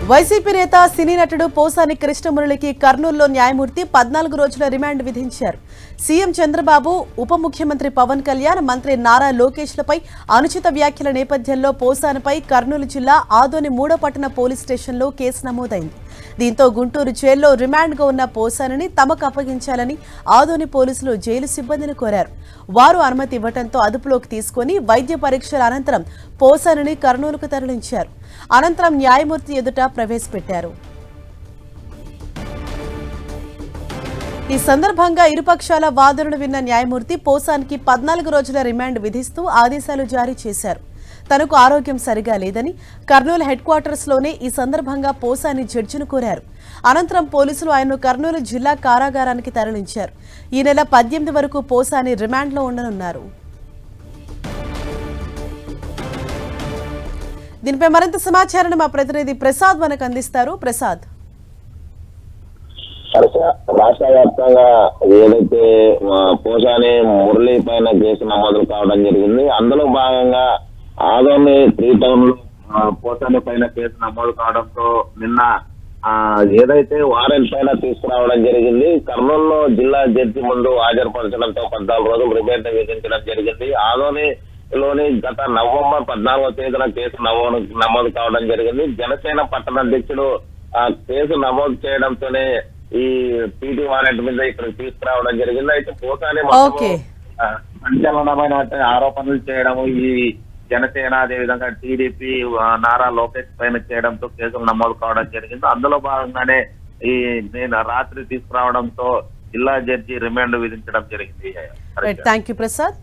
YCP నేత సినీ నటుడు పోసాని కృష్ణమురళికి కర్నూలులో న్యాయమూర్తి 14 రోజుల రిమాండ్ విధించారు. సీఎం చంద్రబాబు, ఉప ముఖ్యమంత్రి పవన్ కళ్యాణ్, మంత్రి నారా లోకేష్లపై అనుచిత వ్యాఖ్యల నేపథ్యంలో పోసానిపై కర్నూలు జిల్లా ఆదోని 3వ పట్టణ పోలీస్ స్టేషన్లో కేసు నమోదైంది. దీంతో గుంటూరు జైల్లో రిమాండ్గా ఉన్న పోసానిని తమకు అప్పగించాలని ఆదోని పోలీసులు జైలు సిబ్బందిని కోరారు. వారు అనుమతి ఇవ్వడంతో అదుపులోకి తీసుకుని వైద్య పరీక్షల అనంతరం పోసానిని కర్నూలుకు తరలించారు. అనంతరం న్యాయమూర్తి ఎదుట ప్రవేశపెట్టారు. ఈ సందర్భంగా ఇరుపక్షాల వాదనలు విన్న న్యాయమూర్తి పోసానికి 14 రోజుల రిమాండ్ విధిస్తూ ఆదేశాలు జారీ చేశారు. తనకు ఆరోగ్యం సరిగా లేదని కర్నూలు హెడ్ క్వార్టర్స్లోనే ఈ సందర్భంగా పోసాని జడ్జిను కోరారు. అనంతరం పోలీసులు ఆయన్ను కర్నూలు జిల్లా కారాగారానికి తరలించారు. ఈ నెల 18 వరకు పోసాని రిమాండ్లో ఉండనున్నారు. దీనిపై మరింత సమాచారాన్ని మా ప్రతినిధి ప్రసాద్ మనకు అందిస్తారు. ప్రసాద్, రాష్ట్ర వ్యాప్తంగా ఏదైతే పోసాని మురళి పైన కేసు నమోదు కావడం జరిగింది. అందులో భాగంగా ఆదోని 3 టౌన్ లో పోసాని పైన కేసు నమోదు కావడంతో నిన్న ఏదైతే వారెంట్ పైన తీసుకురావడం జరిగింది. కర్నూలులో జిల్లా జడ్జి ముందు హాజరుపరచడంతో 14 రోజులు రిమాండ్ విధించడం జరిగింది. ఆదోనిలోని గత నవంబర్ 14వ తేదీన కేసు నమోదు కావడం జరిగింది. జనసేన పట్టణ అధ్యక్షుడు కేసు నమోదు చేయడంతోనే ఈ పీటీ వారెంట్ మీద ఇక్కడ తీసుకురావడం జరిగింది. అయితే పోసాని సంచలనమైన ఆరోపణలు చేయడము, ఈ జనసేన అదేవిధంగా టీడీపీ నారా లోకేష్ పైన చేయడంతో కేసులు నమోదు కావడం జరిగింది. అందులో భాగంగానే నేను రాత్రి తీసుకురావడంతో జిల్లా జడ్జి రిమాండ్ విధించడం జరిగింది. Thank you Prasad.